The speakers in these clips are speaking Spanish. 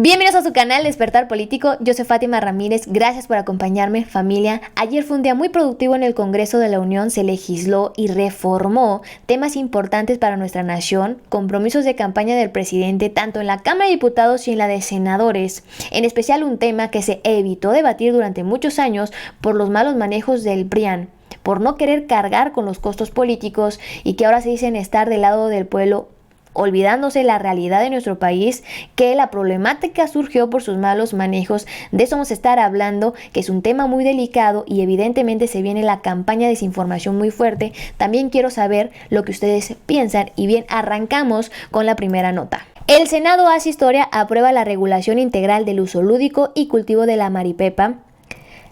Bienvenidos a su canal Despertar Político, yo soy Fátima Ramírez, gracias por acompañarme, familia. Ayer fue un día muy productivo en el Congreso de la Unión, se legisló y reformó temas importantes para nuestra nación, compromisos de campaña del presidente tanto en la Cámara de Diputados y en la de Senadores, en especial un tema que se evitó debatir durante muchos años por los malos manejos del PRIAN, por no querer cargar con los costos políticos y que ahora se dicen estar del lado del pueblo, olvidándose la realidad de nuestro país, que la problemática surgió por sus malos manejos. De eso vamos a estar hablando, que es un tema muy delicado y evidentemente se viene la campaña de desinformación muy fuerte. También quiero saber lo que ustedes piensan y bien, arrancamos con la primera nota. El Senado hace historia, aprueba la regulación integral del uso lúdico y cultivo de la maripepa.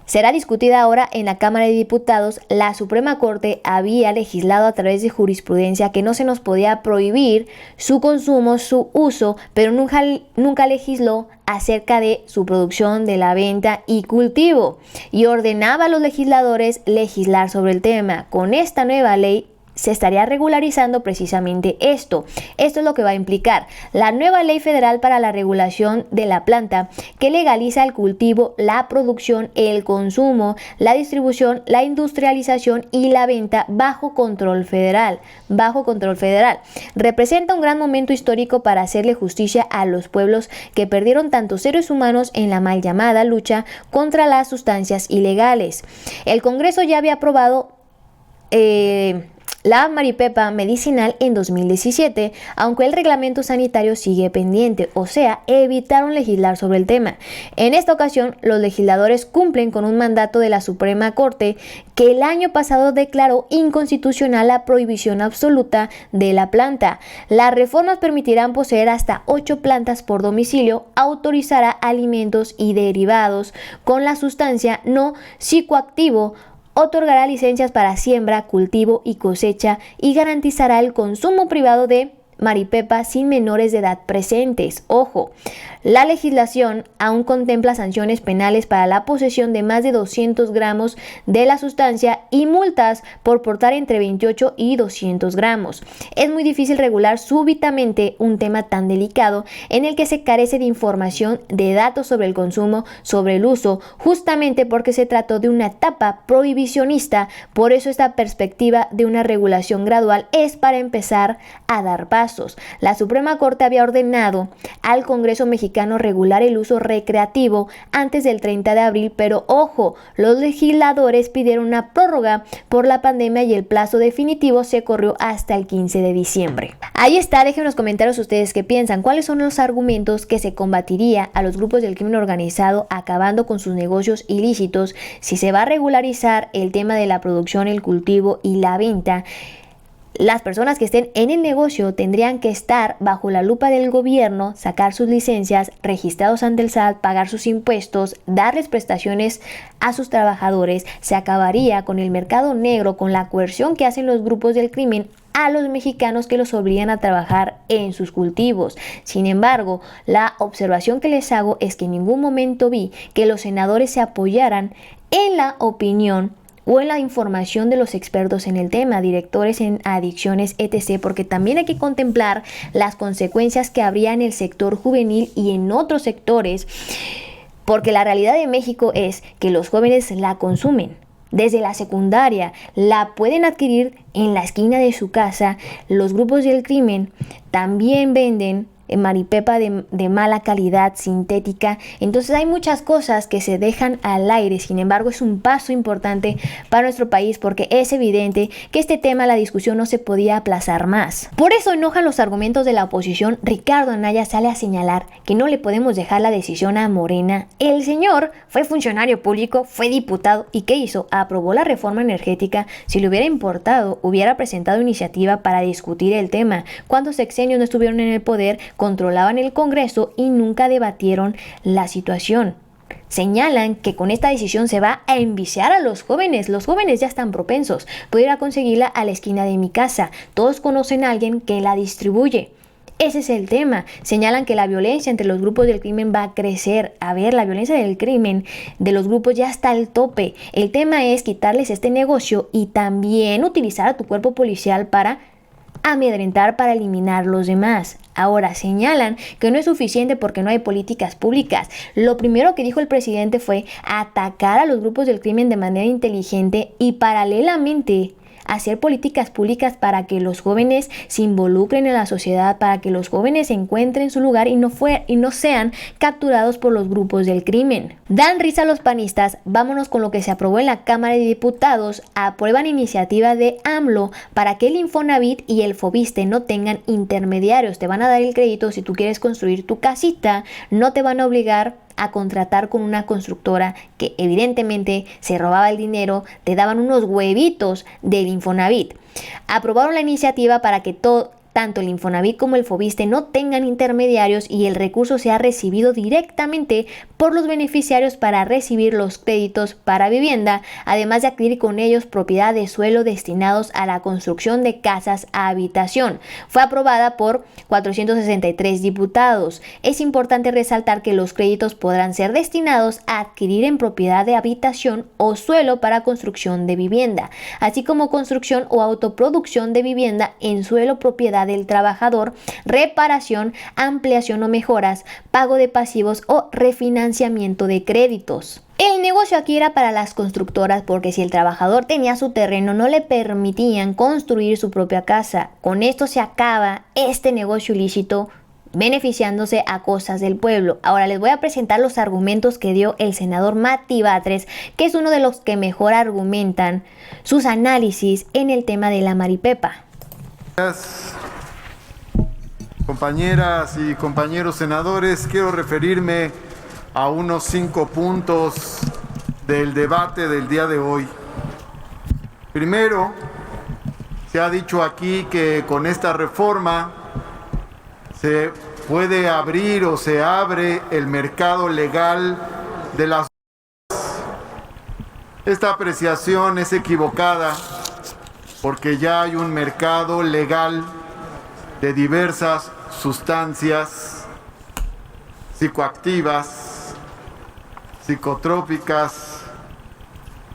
Será discutida ahora en la Cámara de Diputados. La Suprema Corte había legislado a través de jurisprudencia que no se nos podía prohibir su consumo, su uso, pero nunca legisló acerca de su producción, de la venta y cultivo, y ordenaba a los legisladores legislar sobre el tema. Con esta nueva ley se estaría regularizando precisamente esto. Esto es lo que va a implicar la nueva ley federal para la regulación de la planta, que legaliza el cultivo, la producción, el consumo, la distribución, la industrialización y la venta bajo control federal. Bajo control federal. Representa un gran momento histórico para hacerle justicia a los pueblos que perdieron tantos seres humanos en la mal llamada lucha contra las sustancias ilegales. El Congreso ya había aprobado la maripepa medicinal en 2017, aunque el reglamento sanitario sigue pendiente, o sea, evitaron legislar sobre el tema. En esta ocasión, los legisladores cumplen con un mandato de la Suprema Corte que el año pasado declaró inconstitucional la prohibición absoluta de la planta. Las reformas permitirán poseer hasta 8 plantas por domicilio, autorizará alimentos y derivados con la sustancia no psicoactivo, otorgará licencias para siembra, cultivo y cosecha y garantizará el consumo privado de maripepa sin menores de edad presentes. Ojo, la legislación aún contempla sanciones penales para la posesión de más de 200 gramos de la sustancia y multas por portar entre 28 y 200 gramos. Es muy difícil regular súbitamente un tema tan delicado en el que se carece de información, de datos sobre el consumo, sobre el uso, justamente porque se trató de una etapa prohibicionista. Por eso esta perspectiva de una regulación gradual es para empezar a dar pasos. La Suprema Corte había ordenado al Congreso mexicano regular el uso recreativo antes del 30 de abril, pero ojo, los legisladores pidieron una prórroga por la pandemia y el plazo definitivo se corrió hasta el 15 de diciembre. Ahí está, dejen en los comentarios ustedes qué piensan, cuáles son los argumentos que se combatiría a los grupos del crimen organizado acabando con sus negocios ilícitos, si se va a regularizar el tema de la producción, el cultivo y la venta. Las personas que estén en el negocio tendrían que estar bajo la lupa del gobierno, sacar sus licencias, registrados ante el SAT, pagar sus impuestos, darles prestaciones a sus trabajadores. Se acabaría con el mercado negro, con la coerción que hacen los grupos del crimen a los mexicanos que los obligan a trabajar en sus cultivos. Sin embargo, la observación que les hago es que en ningún momento vi que los senadores se apoyaran en la opinión o en la información de los expertos en el tema, directores en adicciones, etc., porque también hay que contemplar las consecuencias que habría en el sector juvenil y en otros sectores, porque la realidad de México es que los jóvenes la consumen. Desde la secundaria, la pueden adquirir en la esquina de su casa. Los grupos del crimen también venden maripepa de mala calidad, sintética. Entonces hay muchas cosas que se dejan al aire. Sin embargo, es un paso importante para nuestro país porque es evidente que este tema, la discusión, no se podía aplazar más. Por eso enojan los argumentos de la oposición. Ricardo Anaya sale a señalar que no le podemos dejar la decisión a Morena. El señor fue funcionario público, fue diputado y ¿qué hizo? Aprobó la reforma energética. Si le hubiera importado, hubiera presentado iniciativa para discutir el tema. ¿Cuántos sexenios no estuvieron en el poder? Controlaban el Congreso y nunca debatieron la situación. Señalan que con esta decisión se va a enviciar a los jóvenes. Los jóvenes ya están propensos. Puedo ir a conseguirla a la esquina de mi casa. Todos conocen a alguien que la distribuye. Ese es el tema. Señalan que la violencia entre los grupos del crimen va a crecer. A ver, la violencia del crimen de los grupos ya está al tope. El tema es quitarles este negocio y también utilizar a tu cuerpo policial para amedrentar, para eliminar los demás. Ahora señalan que no es suficiente porque no hay políticas públicas. Lo primero que dijo el presidente fue atacar a los grupos del crimen de manera inteligente y paralelamente hacer políticas públicas para que los jóvenes se involucren en la sociedad, para que los jóvenes encuentren su lugar y no sean capturados por los grupos del crimen. Dan risa a los panistas. Vámonos con lo que se aprobó en la Cámara de Diputados. Aprueban iniciativa de AMLO para que el Infonavit y el Foviste no tengan intermediarios. Te van a dar el crédito si tú quieres construir tu casita, no te van a obligar a contratar con una constructora que evidentemente se robaba el dinero, te daban unos huevitos del Infonavit. Aprobaron la iniciativa para que tanto el Infonavit como el Foviste no tengan intermediarios y el recurso sea recibido directamente por los beneficiarios para recibir los créditos para vivienda, además de adquirir con ellos propiedad de suelo destinados a la construcción de casas a habitación. Fue aprobada por 463 diputados. Es importante resaltar que los créditos podrán ser destinados a adquirir en propiedad de habitación o suelo para construcción de vivienda, así como construcción o autoproducción de vivienda en suelo propiedad del trabajador, reparación, ampliación o mejoras, pago de pasivos o refinanciamiento de créditos. El negocio aquí era para las constructoras porque si el trabajador tenía su terreno no le permitían construir su propia casa. Con esto se acaba este negocio ilícito beneficiándose a costas del pueblo. Ahora les voy a presentar los argumentos que dio el senador Mati Batres, que es uno de los que mejor argumentan sus análisis en el tema de la maripepa. Compañeras y compañeros senadores, quiero referirme a unos 5 puntos del debate del día de hoy. Primero, se ha dicho aquí que con esta reforma se puede abrir o se abre el mercado legal de las drogas. Esta apreciación es equivocada porque ya hay un mercado legal de diversas sustancias psicoactivas, psicotrópicas,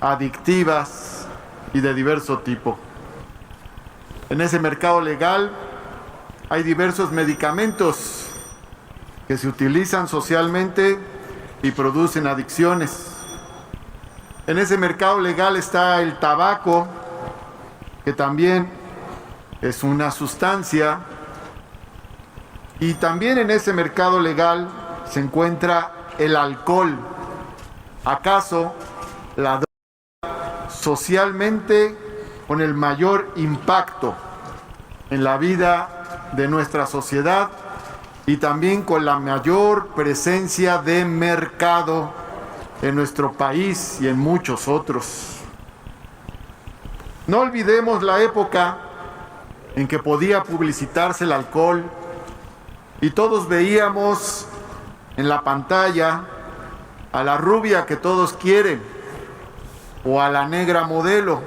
adictivas y de diverso tipo. En ese mercado legal hay diversos medicamentos que se utilizan socialmente y producen adicciones. En ese mercado legal está el tabaco, que también es una sustancia, y también en ese mercado legal se encuentra el alcohol. ¿Acaso la droga socialmente con el mayor impacto en la vida de nuestra sociedad y también con la mayor presencia de mercado en nuestro país y en muchos otros? No olvidemos la época en que podía publicitarse el alcohol y todos veíamos en la pantalla a la rubia que todos quieren o a la negra modelo.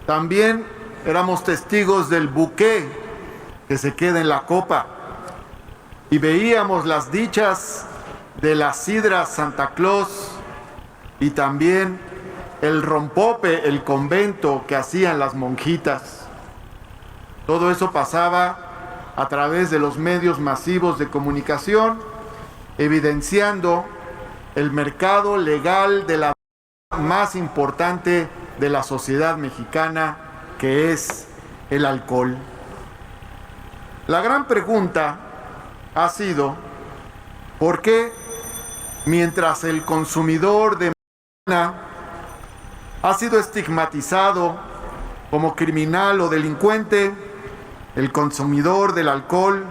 También éramos testigos del buqué que se queda en la copa y veíamos las dichas de la sidra Santa Claus y también el rompope, el convento que hacían las monjitas. Todo eso pasaba a través de los medios masivos de comunicación, evidenciando el mercado legal de la más importante de la sociedad mexicana, que es el alcohol. La gran pregunta ha sido, ¿por qué mientras el consumidor de marihuana ha sido estigmatizado como criminal o delincuente, el consumidor del alcohol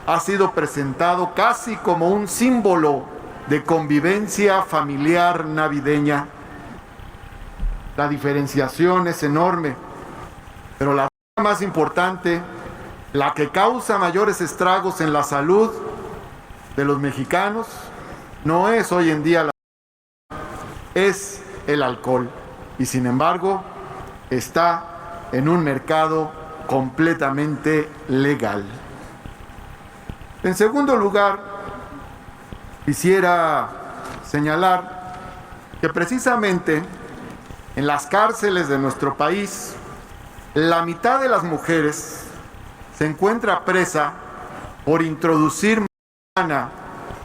ha sido presentado casi como un símbolo de convivencia familiar navideña? La diferenciación es enorme, pero la más importante, la que causa mayores estragos en la salud de los mexicanos, no es hoy en día es el alcohol. Y sin embargo, está en un mercado completamente legal. En segundo lugar, quisiera señalar que precisamente en las cárceles de nuestro país, la mitad de las mujeres se encuentra presa por introducir marihuana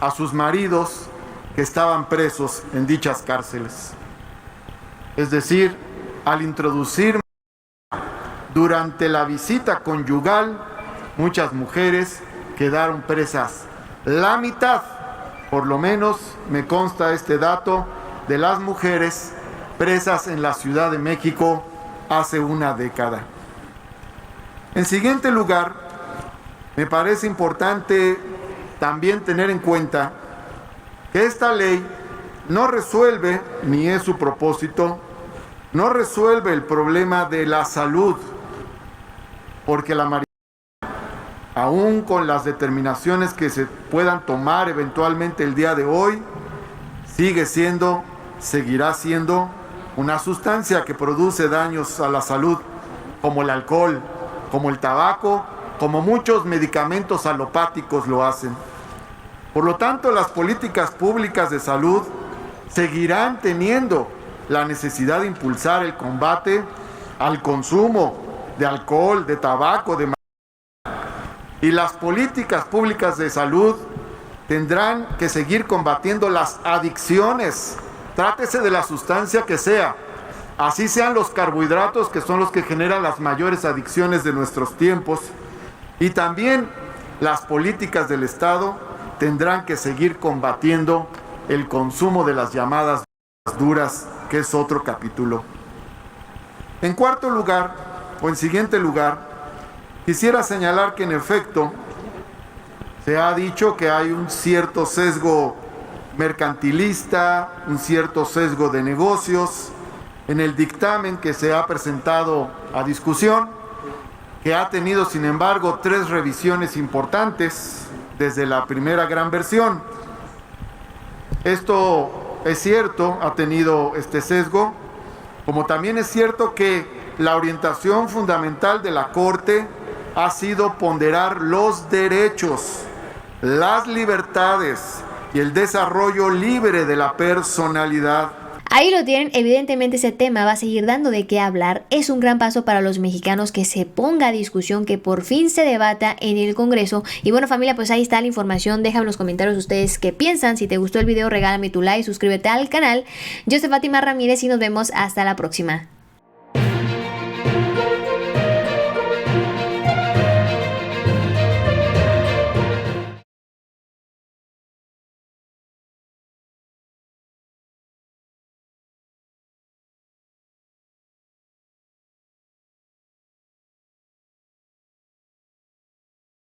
a sus maridos que estaban presos en dichas cárceles. Es decir, al introducir durante la visita conyugal, muchas mujeres quedaron presas. La mitad, por lo menos me consta este dato, de las mujeres presas en la Ciudad de México hace una década. En siguiente lugar, me parece importante también tener en cuenta que esta ley no resuelve, ni es su propósito, no resuelve el problema de la salud, porque la marihuana, aún con las determinaciones que se puedan tomar eventualmente el día de hoy, seguirá siendo una sustancia que produce daños a la salud, como el alcohol, como el tabaco, como muchos medicamentos alopáticos lo hacen. Por lo tanto, las políticas públicas de salud seguirán teniendo la necesidad de impulsar el combate al consumo de alcohol, de tabaco, de marihuana. Y las políticas públicas de salud tendrán que seguir combatiendo las adicciones. Trátese de la sustancia que sea, así sean los carbohidratos, que son los que generan las mayores adicciones de nuestros tiempos. Y también las políticas del Estado tendrán que seguir combatiendo el consumo de las llamadas duras, que es otro capítulo. En cuarto lugar, o en siguiente lugar, quisiera señalar que en efecto se ha dicho que hay un cierto sesgo mercantilista, un cierto sesgo de negocios en el dictamen que se ha presentado a discusión, que ha tenido sin embargo 3 revisiones importantes desde la primera gran versión. Esto es cierto, ha tenido este sesgo, como también es cierto que la orientación fundamental de la Corte ha sido ponderar los derechos, las libertades y el desarrollo libre de la personalidad. Ahí lo tienen, evidentemente ese tema va a seguir dando de qué hablar. Es un gran paso para los mexicanos que se ponga a discusión, que por fin se debata en el Congreso. Y bueno, familia, pues ahí está la información. Déjame en los comentarios ustedes qué piensan. Si te gustó el video, regálame tu like, suscríbete al canal. Yo soy Fátima Ramírez y nos vemos hasta la próxima.